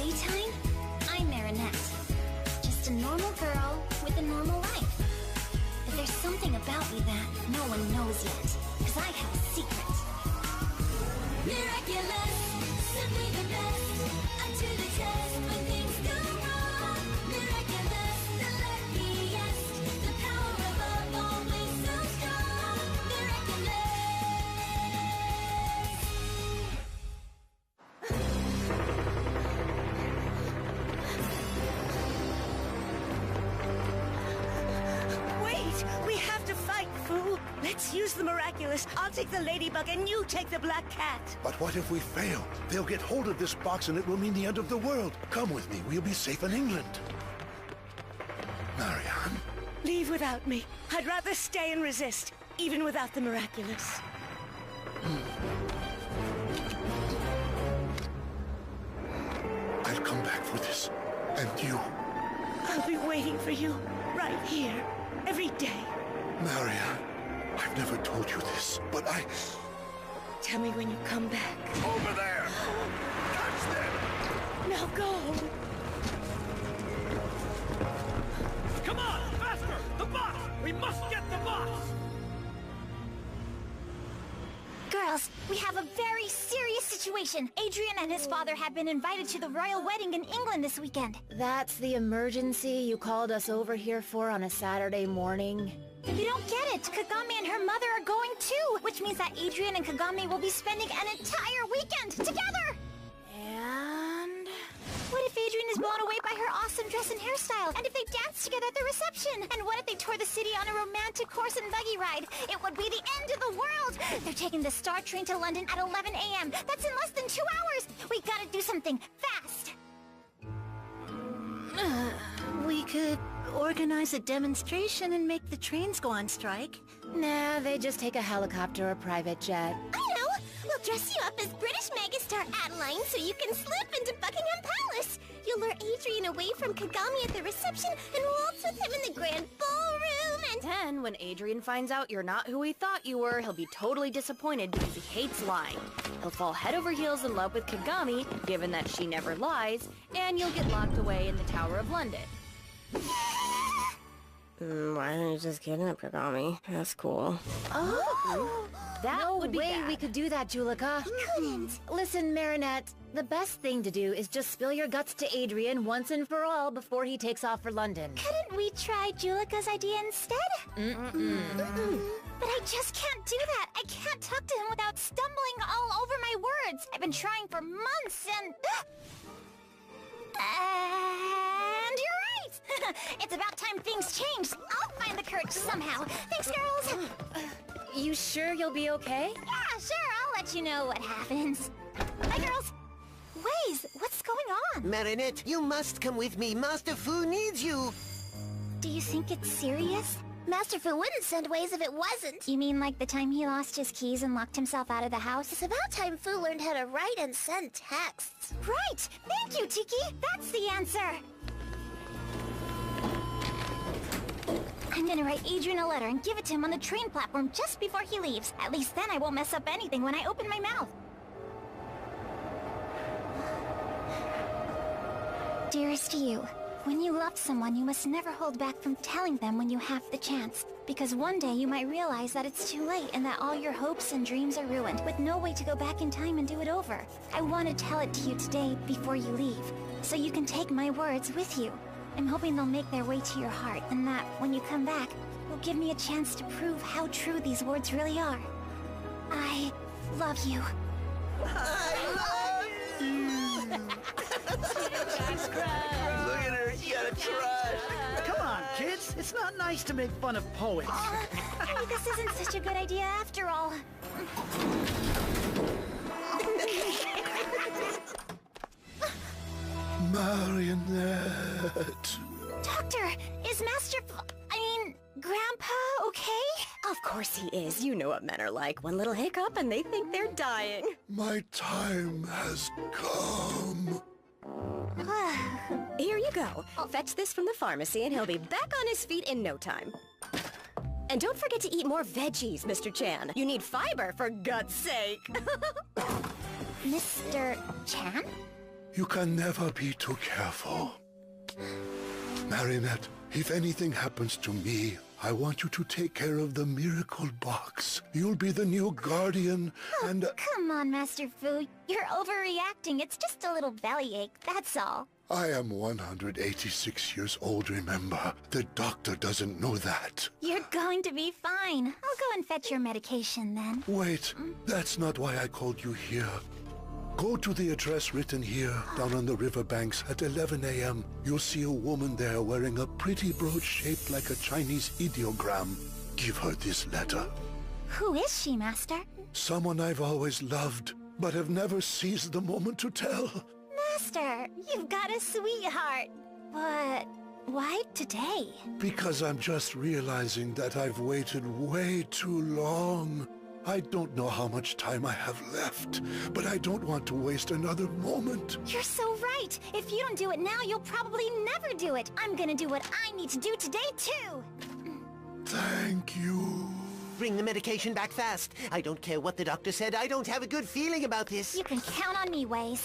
daytime, I'm Marinette. Just a normal girl with a normal life. But there's something about me that no one knows yet, because I have a secret. Miraculous, simply the best. Up to the test when things go wrong. Miraculous, the luckiest. The power above, always so strong. Miraculous. Wait! We have to fight, fool! Let's use the miraculous. I'll take the ladybug and you take the black cat. But what if we fail? They'll get hold of this box and it will mean the end of the world. Come with me. We'll be safe in England. Marianne? Leave without me. I'd rather stay and resist, even without the miraculous. I'll come back for this. And you. I'll be waiting for you, right here, every day. Marianne, I've never told you this, but Tell me when you come back. Over there! Catch them! Now go! Come on, faster! The box! We must get the box! Girls, we have a very serious situation. Adrian and his father have been invited to the royal wedding in England this weekend. That's the emergency you called us over here for on a Saturday morning? You don't get it. Kagami and her mother are going too, which means that Adrian and Kagami will be spending an entire weekend together. And... What if Adrian is blown away by her awesome dress and hairstyle? And if they dance together at the reception? And what if they tour the city on a romantic horse and buggy ride? It would be the end of the world! They're taking the Star train to London at 11 a.m. That's in less than 2 hours! We gotta do something fast! We could organize a demonstration and make the trains go on strike. Nah, they just take a helicopter or private jet. I know! We'll dress you up as British megastar Adeline so you can slip into Buckingham Palace! You'll lure Adrian away from Kagami at the reception and waltz with him in the grand ballroom and... Then, when Adrian finds out you're not who he thought you were, he'll be totally disappointed because he hates lying. He'll fall head over heels in love with Kagami, given that she never lies, and you'll get locked away in the Tower of London. Why don't you just kidnap Kagami? That's cool. Oh! That would be bad. We could do that, Julika. Couldn't. Listen, Marinette, the best thing to do is just spill your guts to Adrian once and for all before he takes off for London. Couldn't we try Julika's idea instead? But I just can't do that. I can't talk to him without stumbling all over my words. I've been trying for months and... And you're right! It's about time things changed. I'll find the courage somehow. Thanks, girls! You sure you'll be okay? Yeah, sure. I'll let you know what happens. Bye, girls! Waze, what's going on? Marinette, you must come with me. Master Fu needs you. Do you think it's serious? Master Fu wouldn't send Waze if it wasn't. You mean like the time he lost his keys and locked himself out of the house? It's about time Fu learned how to write and send texts. Right! Thank you, Tiki! That's the answer! I'm gonna write Adrian a letter and give it to him on the train platform just before he leaves. At least then I won't mess up anything when I open my mouth. Dearest you, when you love someone, you must never hold back from telling them when you have the chance. Because one day you might realize that it's too late and that all your hopes and dreams are ruined, with no way to go back in time and do it over. I want to tell it to you today before you leave, so you can take my words with you. I'm hoping they'll make their way to your heart, and that, when you come back, you'll give me a chance to prove how true these words really are. I love you. I love you! Look at her, she got a crush. Come on, kids. It's not nice to make fun of poets. Maybe this isn't such a good idea after all. Marionette. Doctor, is Grandpa okay? Of course he is. You know what men are like. One little hiccup and they think they're dying. My time has come. Here you go. I'll fetch this from the pharmacy and he'll be back on his feet in no time. And don't forget to eat more veggies, Mr. Chan. You need fiber, for God's sake. Mr. Chan? You can never be too careful. Marinette, if anything happens to me, I want you to take care of the miracle box. You'll be the new guardian, and... Come on, Master Fu. You're overreacting. It's just a little bellyache, that's all. I am 186 years old, remember? The doctor doesn't know that. You're going to be fine. I'll go and fetch your medication then. Wait, that's not why I called you here. Go to the address written here, down on the riverbanks at 11 a.m. You'll see a woman there wearing a pretty brooch shaped like a Chinese ideogram. Give her this letter. Who is she, Master? Someone I've always loved, but have never seized the moment to tell. Master, you've got a sweetheart. But why today? Because I'm just realizing that I've waited way too long. I don't know how much time I have left, but I don't want to waste another moment. You're so right. If you don't do it now, you'll probably never do it. I'm gonna do what I need to do today, too. Thank you. Bring the medication back fast. I don't care what the doctor said. I don't have a good feeling about this. You can count on me, Waze.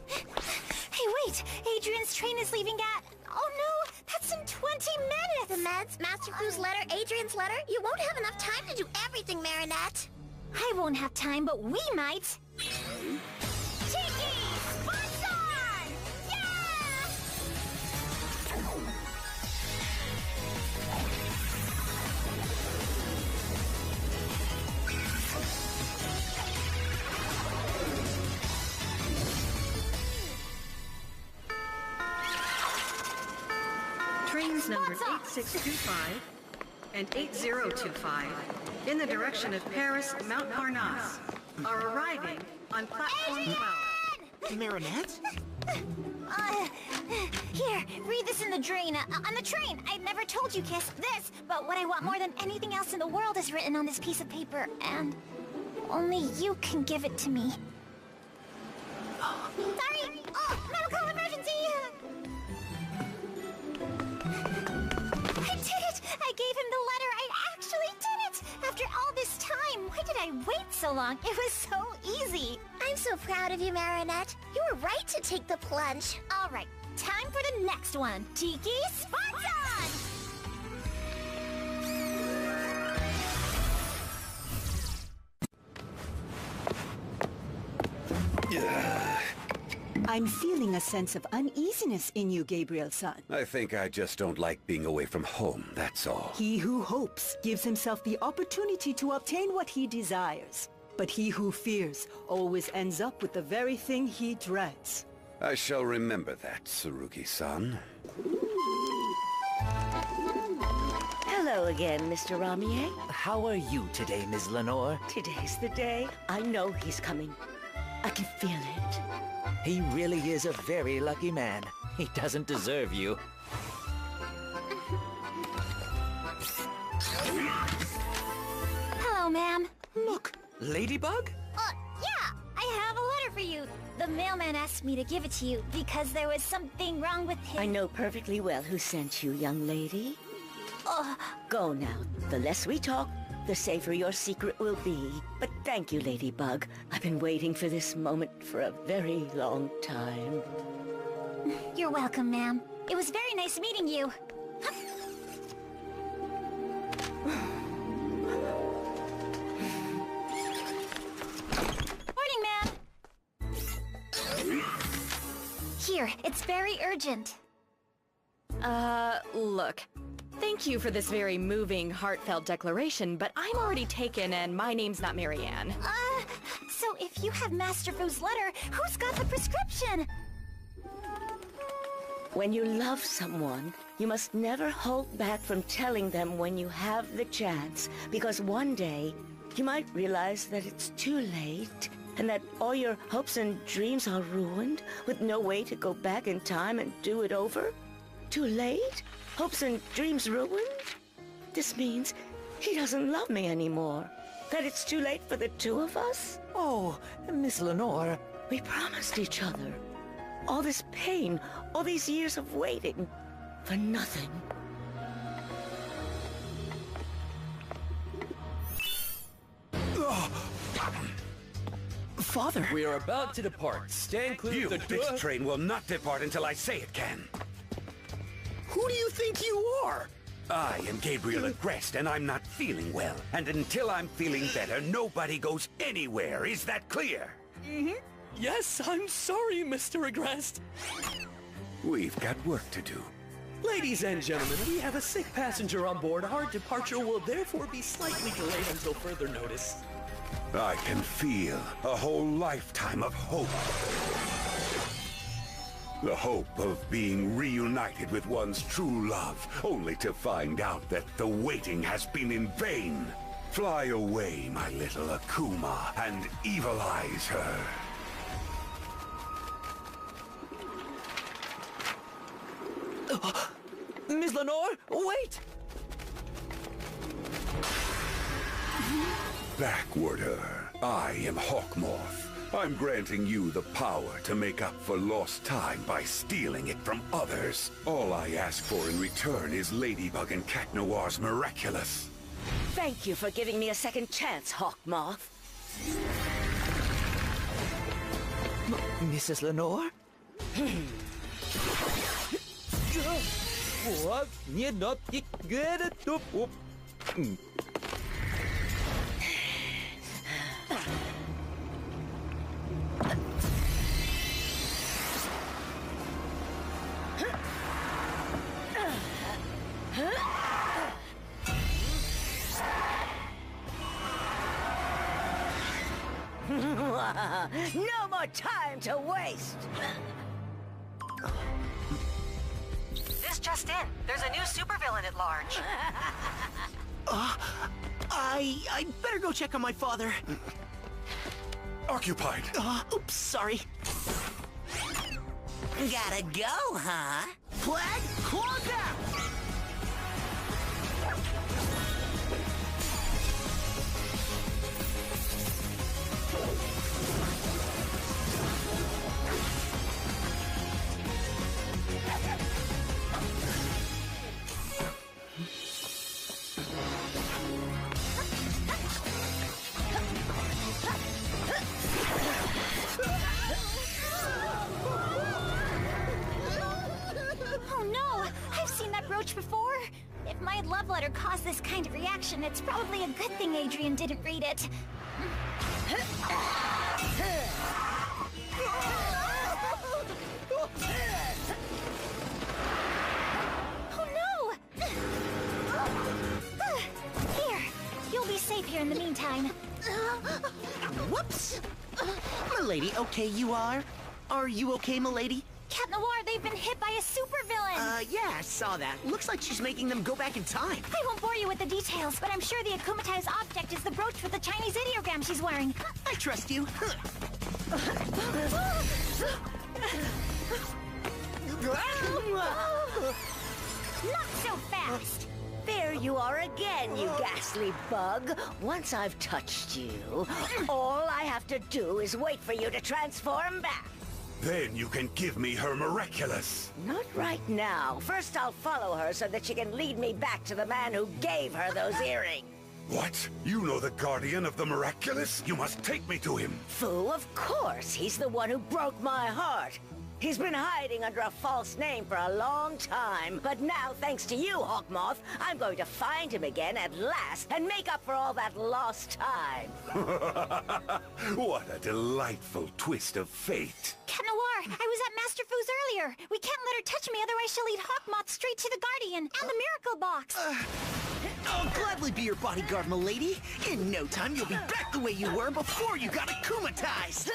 Hey, wait! Adrian's train is leaving at... Oh no! That's in 20 minutes! The meds, Master Fu's letter, Adrian's letter. You won't have enough time to do everything, Marinette. I won't have time, but we might. Tiki! Sponson! Yeah! Trains numbered 8625 and 8025 in the direction of Paris Mount Parnasse are arriving on platform 12. Marinette? Here, read this in the drain. On the train. I never told you, Kiss, this, but what I want more than anything else in the world is written on this piece of paper, and only you can give it to me. Sorry! Oh, medical emergency! I did it! I gave him the letter! I actually did it! After all this time! Why did I wait so long? It was so easy! I'm so proud of you, Marinette. You were right to take the plunge. All right, time for the next one. Tiki Sponson! I'm feeling a sense of uneasiness in you, Gabriel-san. I think I just don't like being away from home, that's all. He who hopes gives himself the opportunity to obtain what he desires. But he who fears always ends up with the very thing he dreads. I shall remember that, Tsurugi-san. Hello again, Mr. Ramier. How are you today, Ms. Lenore? Today's the day. I know he's coming. I can feel it. He really is a very lucky man. He doesn't deserve you. Hello, ma'am. Look, Ladybug? Yeah, I have a letter for you. The mailman asked me to give it to you because there was something wrong with his... I know perfectly well who sent you, young lady. Go now. The less we talk, the safer your secret will be. But thank you, Ladybug. I've been waiting for this moment for a very long time. You're welcome, ma'am. It was very nice meeting you. Morning, ma'am. Here, it's very urgent. Look. Thank you for this very moving, heartfelt declaration, but I'm already taken and my name's not Marianne. So if you have Master Fu's letter, who's got the prescription? When you love someone, you must never hold back from telling them when you have the chance, because one day you might realize that it's too late, and that all your hopes and dreams are ruined, with no way to go back in time and do it over. Too late? Hopes and dreams ruined? This means he doesn't love me anymore. That it's too late for the two of us? Oh, Miss Lenore. We promised each other. All this pain, all these years of waiting, for nothing. Father. We are about to depart. Stand clear of the This train will not depart until I say it can. Who do you think you are? I am Gabriel Agrest, and I'm not feeling well. And until I'm feeling better, nobody goes anywhere. Is that clear? Yes, I'm sorry, Mr. Agrest. We've got work to do. Ladies and gentlemen, we have a sick passenger on board. Our departure will therefore be slightly delayed until further notice. I can feel a whole lifetime of hope. The hope of being reunited with one's true love, only to find out that the waiting has been in vain. Fly away, my little Akuma, and evilize her. Miss Lenore, wait! Backwarder, I am Hawkmoth. I'm granting you the power to make up for lost time by stealing it from others. All I ask for in return is Ladybug and Cat Noir's Miraculous. Thank you for giving me a second chance, Hawkmoth. Mrs. Lenore? What? Nie no, get it up. No more time to waste! This just in. There's a new supervillain at large. I better go check on my father. Occupied. Oops, sorry. Gotta go, huh? Flag, close out! Oh no! I've seen that brooch before! If my love letter caused this kind of reaction, it's probably a good thing Adrian didn't read it. Oh no! Here, you'll be safe here in the meantime. Whoops! Milady, okay you are? Are you okay, milady? Cat Noir, they've been hit by a supervillain! Yeah, I saw that. Looks like she's making them go back in time. I won't bore you with the details, but I'm sure the akumatized object is the brooch with the Chinese ideogram she's wearing. I trust you. Not so fast! There you are again, you ghastly bug. Once I've touched you, all I have to do is wait for you to transform back. Then you can give me her Miraculous. Not right now. First I'll follow her so that she can lead me back to the man who gave her those earrings. What? You know the Guardian of the Miraculous? You must take me to him. Fool, of course. He's the one who broke my heart. He's been hiding under a false name for a long time. But now, thanks to you, Hawkmoth, I'm going to find him again at last and make up for all that lost time. What a delightful twist of fate. Cat Noir, I was at Master Fu's earlier. We can't let her touch me, otherwise she'll lead Hawkmoth straight to the Guardian and the Miracle Box. I'll gladly be your bodyguard, milady. In no time, you'll be back the way you were before you got akumatized.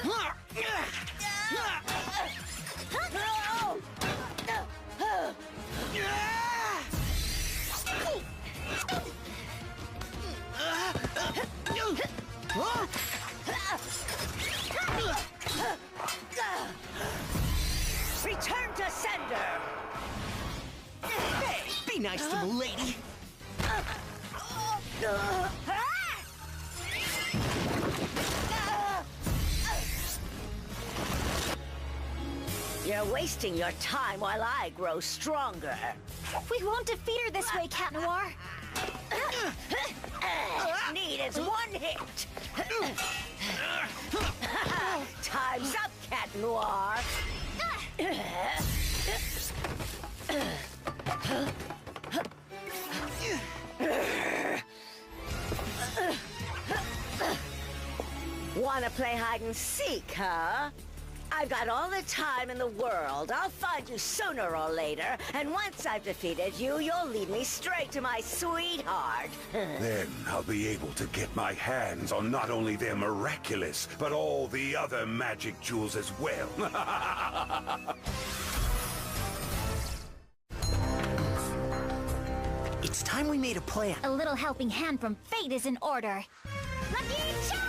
Return to sender! Hey, be nice to milady. You're wasting your time while I grow stronger. We won't defeat her this way, Cat Noir. Need is one hit. Noir. Wanna play hide and seek, huh? I've got all the time in the world. I'll find you sooner or later, and once I've defeated you, you'll lead me straight to my sweetheart. Then I'll be able to get my hands on not only their miraculous, but all the other magic jewels as well. It's time we made a plan. A little helping hand from fate is in order. Lucky charm!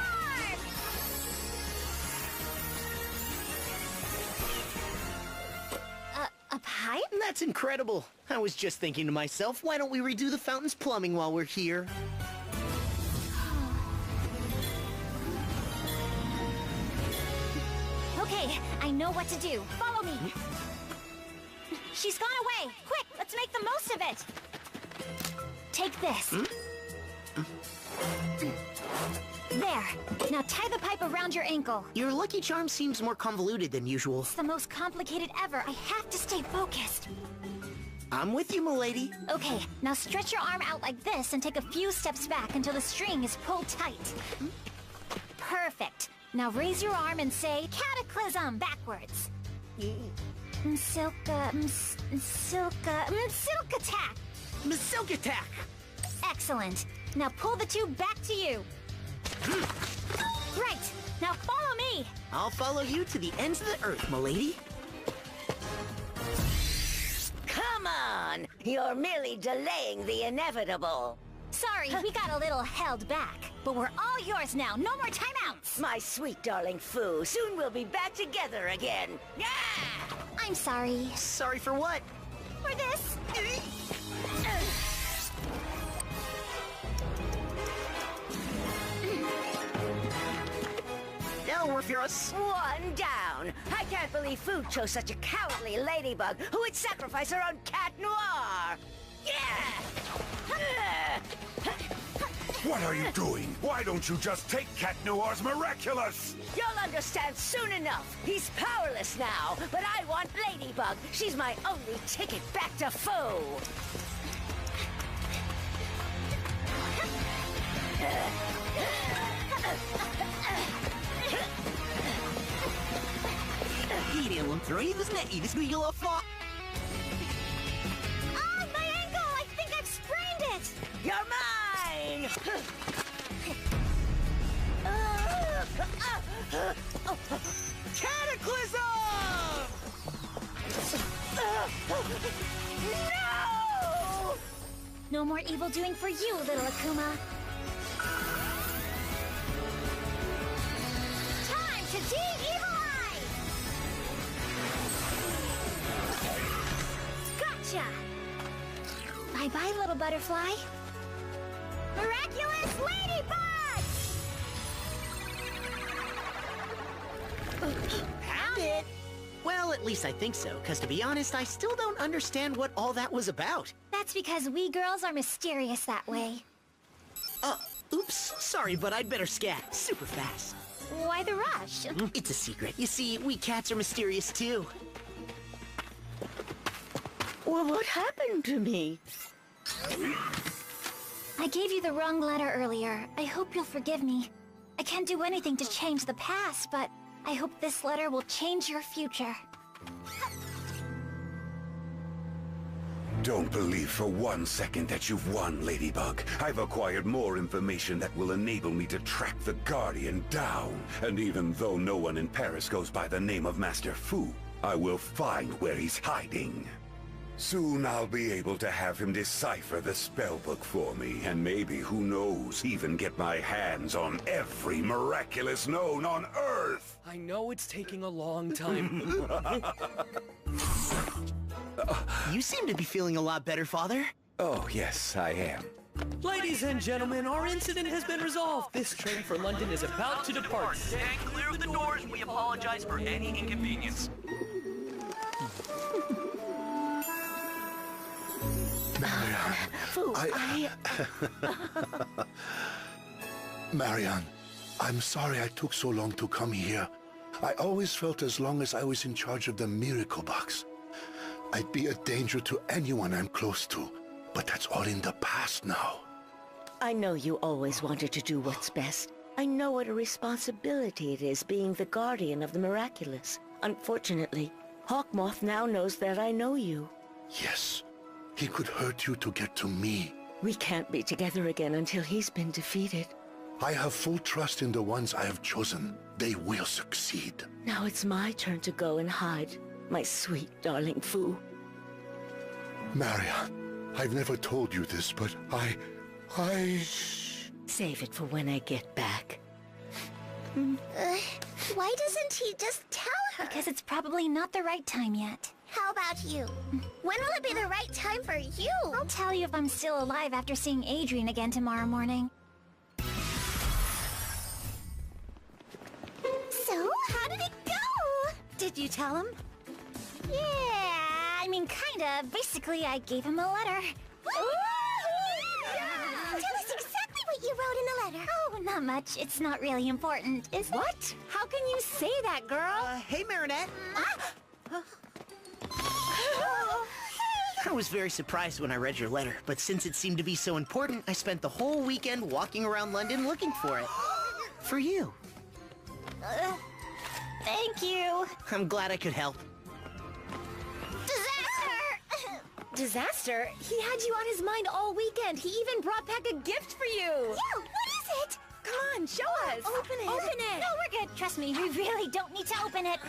A pipe? That's incredible. I was just thinking to myself, why don't we redo the fountain's plumbing while we're here? Okay, I know what to do. Follow me. She's gone away. Quick, let's make the most of it. Take this. There. Now tie the pipe around your ankle. Your lucky charm seems more convoluted than usual. It's the most complicated ever. I have to stay focused. I'm with you, m'lady. Okay, now stretch your arm out like this and take a few steps back until the string is pulled tight. Perfect. Now raise your arm and say Cataclysm backwards. Silk attack. Silk attack. Excellent. Now pull the two back to you. Right. Now follow me. I'll follow you to the ends of the earth, m'lady. Come on! You're merely delaying the inevitable. Sorry, we got a little held back. But we're all yours now. No more timeouts. My sweet darling Foo, soon we'll be back together again. Yeah! I'm sorry. Sorry for what? For this. That'll work for us. One down. I can't believe Foo chose such a cowardly ladybug who would sacrifice her own cat noir. Yeah! What are you doing? Why don't you just take Cat Noir's miraculous? You'll understand soon enough. He's powerless now, but I want Ladybug. She's my only ticket back to Foo. Idiom 3, this net is real of fuck. Ah, my ankle! I think I've sprained it! You're mine! Cataclysm! No! No more evil doing for you, little Akuma. Time to de-evilize! Gotcha! Bye-bye, little butterfly. Miraculous Ladybug! Found it! Well, at least I think so, because to be honest, I still don't understand what all that was about. That's because we girls are mysterious that way. Oops, sorry, but I'd better scat super fast. Why the rush? It's a secret. You see, we cats are mysterious too. Well, what happened to me? I gave you the wrong letter earlier. I hope you'll forgive me. I can't do anything to change the past, but I hope this letter will change your future. Don't believe for 1 second that you've won, Ladybug. I've acquired more information that will enable me to track the Guardian down. And even though no one in Paris goes by the name of Master Fu, I will find where he's hiding. Soon I'll be able to have him decipher the spellbook for me, and maybe, who knows, even get my hands on every miraculous known on Earth! I know it's taking a long time. You seem to be feeling a lot better, Father. Oh, yes, I am. Ladies and gentlemen, our incident has been resolved. This train for London is about to depart. Stand clear of the doors. We apologize for any inconvenience. Marianne, Foo, Marianne, I'm sorry I took so long to come here. I always felt as long as I was in charge of the miracle box, I'd be a danger to anyone I'm close to. But that's all in the past now. I know you always wanted to do what's best. I know what a responsibility it is being the guardian of the miraculous. Unfortunately, Hawkmoth now knows that I know you. Yes, he could hurt you to get to me. We can't be together again until he's been defeated. I have full trust in the ones I have chosen. They will succeed. Now it's my turn to go and hide, my sweet darling Fu. Marianne, I've never told you this, but I... Shh. Save it for when I get back. Why doesn't he just tell her? Because it's probably not the right time yet. How about you? When will it be the right time for you? I'll tell you if I'm still alive after seeing Adrian again tomorrow morning. So, how did it go? Did you tell him? Yeah, I mean, kinda. Basically, I gave him a letter. Tell us exactly what you wrote in the letter. Oh, not much. It's not really important, is it? What? How can you say that, girl? Hey, Marinette. I was very surprised when I read your letter, but since it seemed to be so important, I spent the whole weekend walking around London looking for it. For you. Thank you. I'm glad I could help. Disaster? He had you on his mind all weekend. He even brought back a gift for you. Yeah, what is it? Come on, show us. Open it. Open it. No, we're good. Trust me, we really don't need to open it.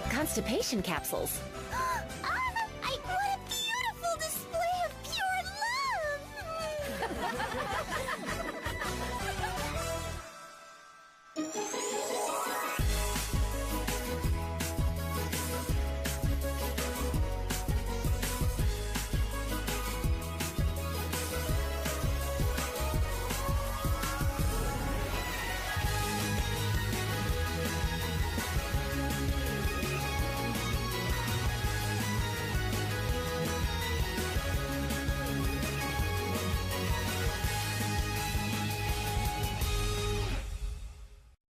Constipation capsules.